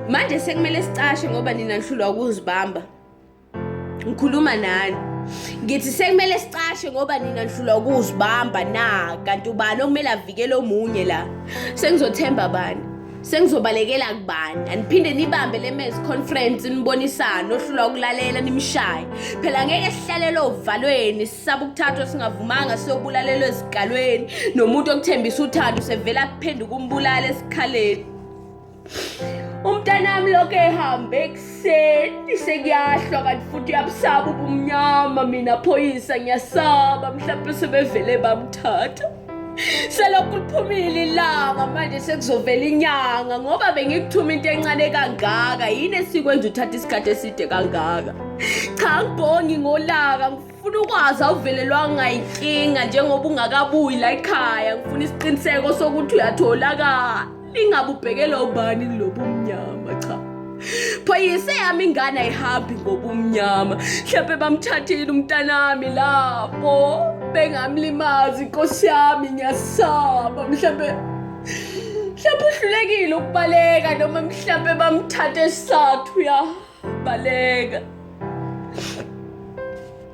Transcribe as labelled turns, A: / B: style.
A: Manje sekumele sicashe ngoba nina nihlulwa ukuzibamba. Ngikhuluma nani. Ngithi sekumele sicashe ngoba nina nihlulwa ukuzibamba na, kanti ubani okumele avikele omunye la. Sengizothemba bani? Sengizobalekela kubani? Aniphinde nibambe le mess conference nibonisana ohlulwa ukulalela nimshaye. Phela ngeke sihlalele ovalweni sisaba ukuthathwa singavumanga siyobulalelwa ezigalweni nomuntu okuthembisa uthando sevela kuphenduka umbulala esikhaleni. Umntanami lokho ehambe ekuseni sekuyahlwa kanti futhi uyabusaba ubumnyama. Mina phoyisa ngiyasaba mhlawumbe sebevele bamthatha. Selokhu liphumile ilanga manje sekuzovela inyanga ngoba bengikuthuma into encane kangaka. Yini esikwenza uthatha isikhathi eside kangaka? Cha ngibongi ngolaka ngifuna ukwazi awuvelelwanga ngayinkinga njengoba ungakabuyi la ekhaya. Ngifuna isiqiniseko sokuthi uyatholakala. Ingabe ubhekela ubani kulobu umnyama cha. Phoyise yami ingane ayihambi ngobumnyama. Mhlawumbe bamthathile umntanami lapho bengamlimazi inkosi yami ngiyasaba. Mhlawumbe uhlulekile ukubaleka noma mhlawumbe bamthathe esathu uyabaleka.